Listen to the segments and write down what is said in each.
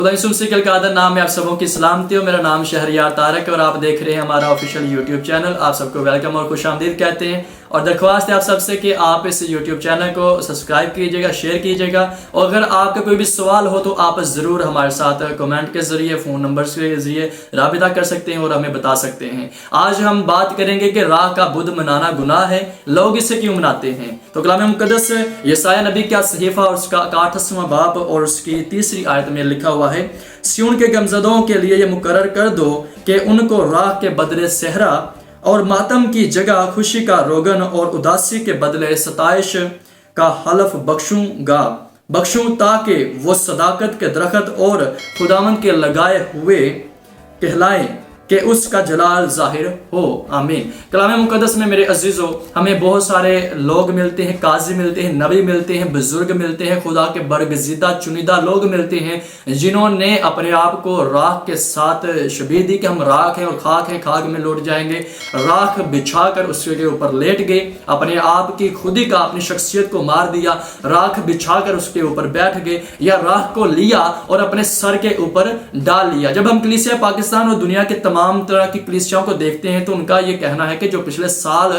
खुदा नाम है आप सबों की सलामती हो। मेरा नाम शहरियार तारक है और आप देख रहे हैं हमारा ऑफिशियल यूट्यूब चैनल। आप सबको वेलकम और खुशामदीद कहते हैं और दरख्वास्त है आप सबसे कि आप इस यूट्यूब चैनल को सब्सक्राइब कीजिएगा, शेयर कीजिएगा और अगर आपका कोई भी सवाल हो तो आप ज़रूर हमारे साथ कमेंट के ज़रिए, फ़ोन नंबर के ज़रिए राबिता कर सकते हैं और हमें बता सकते हैं। आज हम बात करेंगे कि राह का बुध मनाना गुनाह है, लोग इसे क्यों मनाते हैं। तो कलाम मुक़द्दस यसाया नबी का सहीफ़ा और उसका 68वां बाब और उसकी 3री आयत में लिखा हुआ है, सिय्योन के गमज़दों के लिए ये मुकर्रर कर दो कि उनको राह के बदले सहरा और मातम की जगह खुशी का रोगन और उदासी के बदले सताइश का हलफ बख्शूं ताकि वो सदाकत के दरख्त और खुदावंद के लगाए हुए कहलाएं कि उसका जलाल जाहिर हो। आमीन। कलाम मुक़द्दस में मेरे अजीज़ों हमें बहुत सारे लोग मिलते हैं, काजी मिलते हैं, नबी मिलते हैं, बुजुर्ग मिलते हैं, खुदा के बरगज़ीदा चुनिदा लोग मिलते हैं जिन्होंने अपने आप को राख के साथ शबीह दी कि हम राख हैं और खाक हैं, खाक में लौट जाएंगे। राख बिछा कर उसके ऊपर लेट गए, अपने आप की खुदी का, अपनी शख्सियत को मार दिया, राख बिछा कर उसके ऊपर बैठ गए या राख को लिया और अपने सर के ऊपर डाल लिया। जब हम कलीसिया पाकिस्तान और दुनिया के तमाम तरह की कलीसियाओं को देखते हैं तो उनका ये कहना है कि जो पिछले साल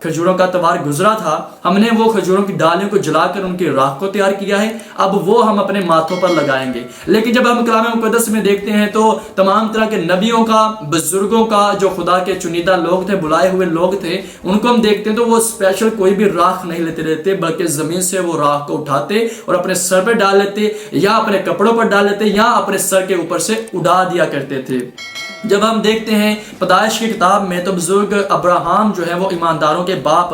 खजूरों का त्योहार गुजरा था, हमने वो खजूरों की डालियों को जलाकर उनकी राख को तैयार किया है, अब वो हम अपने माथों पर लगाएंगे। लेकिन जब हम कलाम मुक़द्दस में देखते हैं तो तमाम तरह के नबियों का, बुजुर्गों का, जो खुदा के चुनिंदा लोग थे, बुलाए हुए लोग थे, उनको हम देखते हैं तो वो स्पेशल कोई भी राख नहीं लेते रहते, बल्कि जमीन से वो राख को उठाते और अपने सर पर डाल लेते या अपने कपड़ों पर डाल लेते या अपने सर के ऊपर से उड़ा दिया करते थे। जब हम देखते हैं पैदाइश की किताब में तो बुजुर्ग अब्राहम जो है वो ईमानदारों के बाप,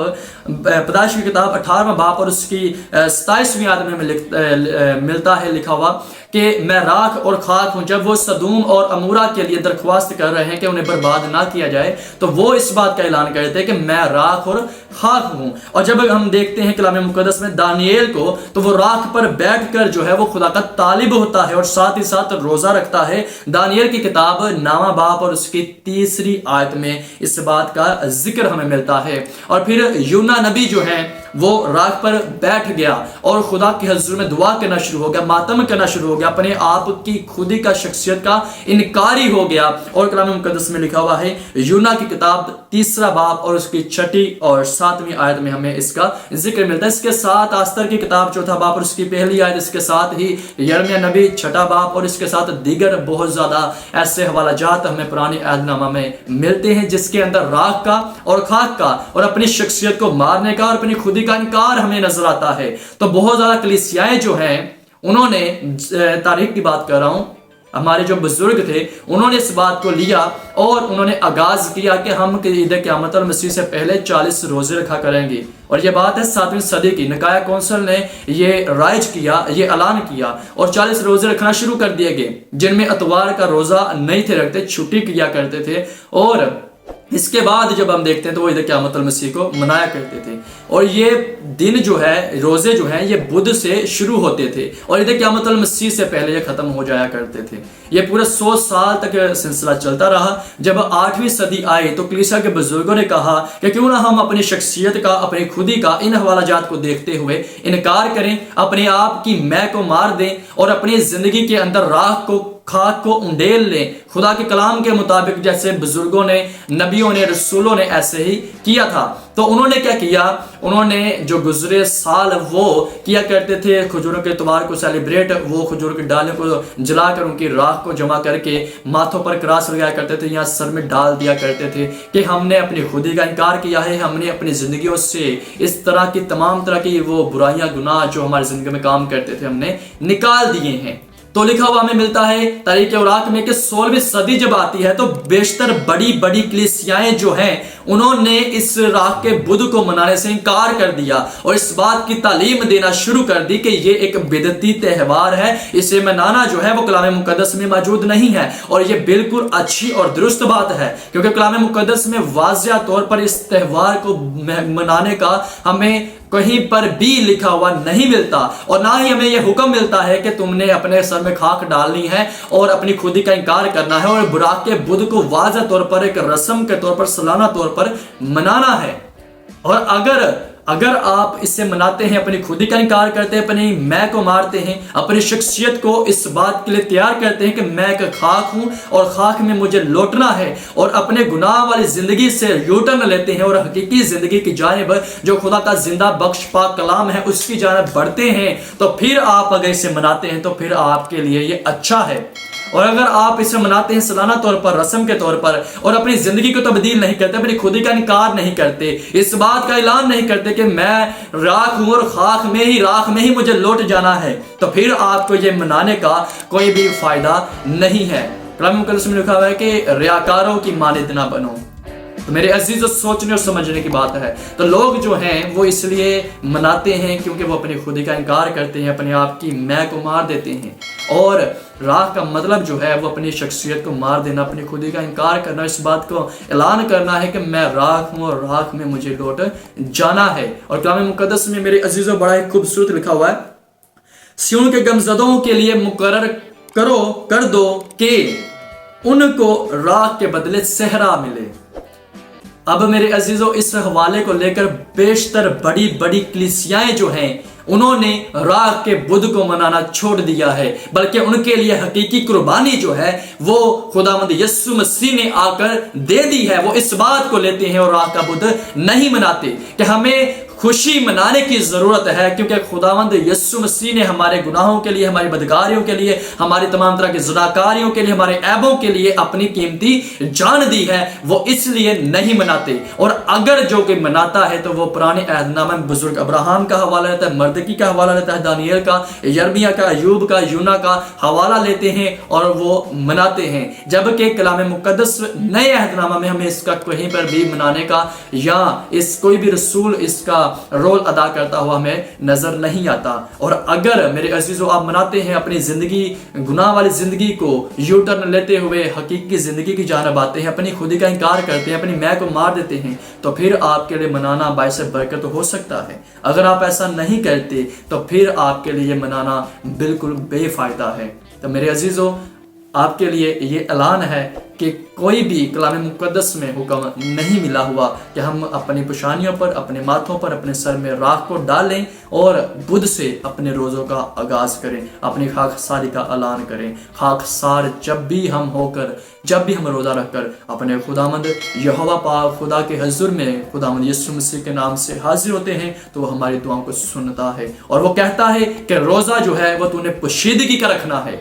पैदाइश की किताब 18वां बाप और उसकी 27वीं आयत में मिलता है लिखा हुआ कि मैं राख और खाक हूँ। जब वो सदूम और अमूरा के लिए दरख्वास्त कर रहे हैं कि उन्हें बर्बाद ना किया जाए तो वो इस बात का ऐलान करते हैं कि मैं राख और खाक हूँ। और जब हम देखते हैं कलाम मुक़द्दस में दानिएल को तो वो राख पर बैठकर जो है वो खुदा का तालिब होता है और साथ ही साथ रोज़ा रखता है। दानिएल की किताब 9वां बाप और उसकी 3री आयत में इस बात का जिक्र हमें मिलता है। और फिर यूना नबी जो है वो राख पर बैठ गया और खुदा के हुजूर में दुआ करना शुरू हो गया, मातम करना शुरू हो गया, अपने आप की खुदी का, शख्सियत का इनकारी हो गया। और कलाम मुक़द्दस में लिखा हुआ है यूना की किताब 3रा बाब और उसकी 6ठी और 7वीं आयत में हमें इसका जिक्र मिलता है। इसके साथ आस्तर की किताब 4था बाब और उसकी 1ली आयत, इसके साथ ही यिर्मयाह नबी 6ठा बाब और इसके साथ दीगर बहुत ज्यादा ऐसे हवालाजात हमें पुराने अहदनामा में मिलते हैं जिसके अंदर राख का और खाक का और अपनी शख्सियत को मारने का और अपनी खुदी का इनकार हमें नजर आता है। तो बहुत ज्यादा कलीसियाएं जो हैं उन्होंने, तारीख की बात कर रहा हूं, हमारे जो बुजुर्ग थे उन्होंने इस बात को लिया और उन्होंने आगाज किया कि हम ईद क़यामत अल मसीह से पहले 40 रोजे रखा करेंगे। और ये बात है 7वीं सदी की, निकाया कौंसिल ने ये राइज किया, ये ऐलान किया और 40 रोजे रखना शुरू कर दिए गए जिनमें अतवार का रोजा नहीं थे रखते, छुट्टी किया करते थे। और इसके बाद जब हम देखते हैं तो वो ईद क़यामत अल मसीह को मनाया करते थे। और ये दिन जो है, रोजे जो हैं, ये बुध से शुरू होते थे और ईद क़यामत अल मसीह से पहले ये खत्म हो जाया करते थे। ये पूरा 100 साल तक सिलसिला चलता रहा। जब 8वीं सदी आई तो कलीसिया के बुजुर्गों ने कहा कि क्यों ना हम अपनी शख्सियत का, अपनी खुदी का इन हवालाजात को देखते हुए इनकार करें, अपने आप की मैं को मार दें और अपनी जिंदगी के अंदर राख को, खाक को उंडेल लें खुदा के कलाम के मुताबिक, जैसे बुजुर्गों ने, नबियों ने, रसूलों ने ऐसे ही किया था। तो उन्होंने क्या किया, उन्होंने जो गुजरे साल वो किया करते थे, खजूरों के त्योहार को सेलिब्रेट, वो खजूर की डालियों को जलाकर उनकी राख को जमा करके माथों पर क्रास लगाया करते थे या सर में डाल दिया करते थे कि हमने अपनी खुदी का इनकार किया है, हमने अपनी जिंदगियों से इस तरह की तमाम तरह की वो बुराइयां, गुनाह जो हमारी जिंदगी में काम करते थे हमने निकाल दिए हैं। तो लिखा हुआ हमें मिलता है तारीख औराक में कि 16वीं सदी जब आती है तो बेशतर बड़ी बड़ी कलीसियाएं जो हैं उन्होंने इस राख के बुध को मनाने से इनकार कर दिया और इस बात की तालीम देना शुरू कर दी कि ये एक बिदती त्यौहार है, इसे मनाना जो है वो कलाम मुक़द्दस में मौजूद नहीं है। और ये बिल्कुल अच्छी और दुरुस्त बात है क्योंकि कलाम मुक़द्दस में वाज़िया तौर पर इस त्यौहार को मनाने का हमें कहीं पर भी लिखा हुआ नहीं मिलता और ना ही हमें यह हुक्म मिलता है कि तुमने अपने सर में खाक डालनी है और अपनी खुदी का इनकार करना है और बुराक के बुध को वाज़ह तौर पर एक रस्म के तौर पर, सालाना तौर पर मनाना है। और अगर اگر آپ اسے مناتے ہیں، اپنی خودی کا انکار کرتے ہیں، اپنی میں کو مارتے ہیں، اپنی شخصیت کو اس بات کے لیے تیار کرتے ہیں کہ میں ایک خاک ہوں اور خاک میں مجھے لوٹنا ہے، اور اپنے گناہ والی زندگی سے یو ٹرن لیتے ہیں اور حقیقی زندگی کی جانب جو خدا کا زندہ بخش پاک کلام ہے اس کی جانب بڑھتے ہیں، تو پھر آپ اگر اسے مناتے ہیں تو پھر آپ کے لیے یہ اچھا ہے۔ اور اگر آپ اسے مناتے ہیں سالانہ طور پر، رسم کے طور پر، اور اپنی زندگی کو تبدیل نہیں کرتے، اپنی خودی کا انکار نہیں کرتے، اس بات کا اعلان نہیں کرتے کہ میں راکھ ہوں اور خاک میں ہی مجھے لوٹ جانا ہے، تو پھر آپ کو یہ منانے کا کوئی بھی فائدہ نہیں ہے۔ کلام مقدس میں لکھا ہوا ہے کہ ریاکاروں کی مانند نہ بنو۔ تو میرے عزیز سوچنے اور سمجھنے کی بات ہے، تو لوگ جو ہیں وہ اس لیے مناتے ہیں کیونکہ وہ اپنی خودی کا انکار کرتے ہیں، اپنے آپ کی میں کو مار دیتے ہیں، اور راکھ کا مطلب جو ہے وہ اپنی شخصیت کو مار دینا، اپنی خودی کا انکار کرنا، اس بات کو اعلان کرنا ہے کہ میں راکھ ہوں اور راکھ میں مجھے لوٹ جانا ہے۔ اور کلام مقدس میں میرے عزیزوں بڑا ہی خوبصورت لکھا ہوا ہے، سیون کے غمزدوں کے لیے مقرر کر دو کہ ان کو راکھ کے بدلے صحرا ملے۔ اب میرے عزیزوں اس حوالے کو لے کر بیشتر بڑی بڑی کلیسیائیں جو ہیں انہوں نے راکھ کے بدھ کو منانا چھوڑ دیا ہے، بلکہ ان کے لیے حقیقی قربانی جو ہے وہ خداوند یسوع مسیح نے آ کر دے دی ہے۔ وہ اس بات کو لیتے ہیں اور راکھ کا بدھ نہیں مناتے کہ ہمیں خوشی منانے کی ضرورت ہے، کیونکہ خداوند یسوع مسیح نے ہمارے گناہوں کے لیے، ہماری بدکاریوں کے لیے، ہماری تمام طرح کی زناکاریوں کے لیے، ہمارے عیبوں کے لیے اپنی قیمتی جان دی ہے، وہ اس لیے نہیں مناتے۔ اور اگر جو کوئی مناتا ہے تو وہ پرانے عہد نامہ میں بزرگ ابراہم کا حوالہ لیتا ہے، مردکی کا حوالہ لیتا ہے، دانیل کا، یرمیہ کا، ایوب کا، یونا کا حوالہ لیتے ہیں اور وہ مناتے ہیں، جبکہ کلام مقدس نئے عہد نامہ میں ہمیں اس کا کہیں پر بھی منانے کا یا اس کوئی بھی رسول اس کا رول ادا کرتا ہوا ہمیں نظر نہیں آتا۔ اور اگر میرے عزیزو آپ مناتے ہیں، اپنی زندگی، گناہ والی زندگی کو یو ٹرن لیتے ہوئے حقیقی زندگی کی جانب آتے ہیں، اپنی خودی کا انکار کرتے ہیں، اپنی میں کو مار دیتے ہیں، تو پھر آپ کے لیے منانا باعث برکت ہو سکتا ہے۔ اگر آپ ایسا نہیں کرتے تو پھر آپ کے لیے منانا بالکل بے فائدہ ہے۔ تو میرے عزیزو آپ کے لیے یہ اعلان ہے کہ کوئی بھی کلام مقدس میں حکم نہیں ملا ہوا کہ ہم اپنی پشانیوں پر، اپنے ماتھوں پر، اپنے سر میں راکھ کو ڈالیں اور بدھ سے اپنے روزوں کا آغاز کریں، اپنی خاکساری کا اعلان کریں۔ خاکسار جب بھی ہم روزہ رکھ کر اپنے خداوند یہوہ پاک خدا کے حضور میں خداوند یسوع مسیح کے نام سے حاضر ہوتے ہیں تو وہ ہماری دعاؤں کو سنتا ہے، اور وہ کہتا ہے کہ روزہ جو ہے وہ تو نے پوشیدگی کا رکھنا ہے،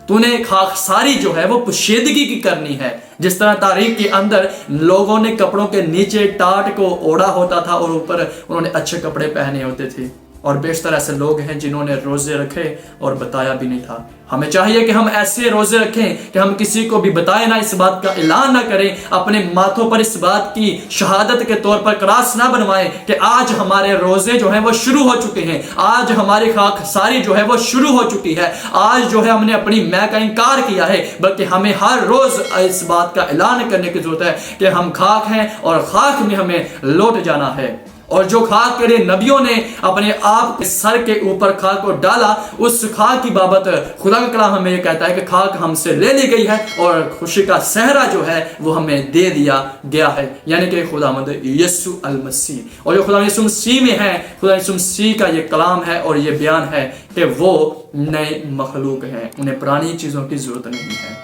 تو نے خاکساری جو ہے وہ پوشیدگی کی کرنی ہے۔ جس طرح تاریخ کے اندر لوگوں نے کپڑوں کے نیچے ٹاٹ کو اوڑھا ہوتا تھا اور اوپر انہوں نے اچھے کپڑے پہنے ہوتے تھے، اور بیشتر ایسے لوگ ہیں جنہوں نے روزے رکھے اور بتایا بھی نہیں تھا۔ ہمیں چاہیے کہ ہم ایسے روزے رکھیں کہ ہم کسی کو بھی بتائیں نہ، اس بات کا اعلان نہ کریں، اپنے ماتھوں پر اس بات کی شہادت کے طور پر کراس نہ بنوائیں کہ آج ہمارے روزے جو ہیں وہ شروع ہو چکے ہیں، آج ہماری خاکساری جو ہے وہ شروع ہو چکی ہے، آج جو ہے ہم نے اپنی میں کا انکار کیا ہے، بلکہ ہمیں ہر روز اس بات کا اعلان کرنے کی ضرورت ہے کہ ہم خاک ہیں اور خاک میں ہمیں لوٹ جانا ہے۔ اور جو خاک کے لیے نبیوں نے اپنے آپ کے سر کے اوپر خاک کو ڈالا، اس خاک کی بابت خدا کا کلام ہمیں یہ کہتا ہے کہ خاک ہم سے لے لی گئی ہے اور خوشی کا صحرا جو ہے وہ ہمیں دے دیا گیا ہے، یعنی کہ خداوند یسوع المسیح۔ اور جو خداوند یسوع مسیح میں ہے، خدا یسوع مسیح کا یہ کلام ہے اور یہ بیان ہے کہ وہ نئے مخلوق ہیں، انہیں پرانی چیزوں کی ضرورت نہیں ہے۔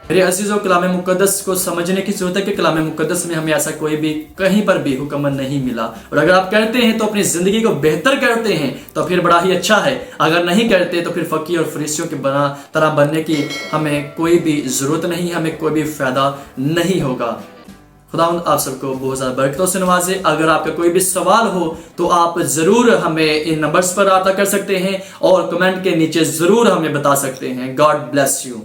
میرے عزیزوں کلام مقدس کو سمجھنے کی ضرورت ہے کہ کلام مقدس میں ہمیں ایسا کوئی بھی کہیں پر بھی حکم نہیں ملا، اور اگر آپ کرتے ہیں تو اپنی زندگی کو بہتر کرتے ہیں تو پھر بڑا ہی اچھا ہے، اگر نہیں کرتے تو پھر فقیر اور فریسیوں کی طرح بننے کی ہمیں کوئی بھی ضرورت نہیں، ہمیں کوئی بھی فائدہ نہیں ہوگا۔ خداوند آپ سب کو بہت زیادہ برکتوں سے نوازے۔ اگر آپ کا کوئی بھی سوال ہو تو آپ ضرور ہمیں ان نمبرز پر رابطہ کر سکتے ہیں اور کمنٹ کے نیچے ضرور ہمیں بتا سکتے ہیں۔ God bless you.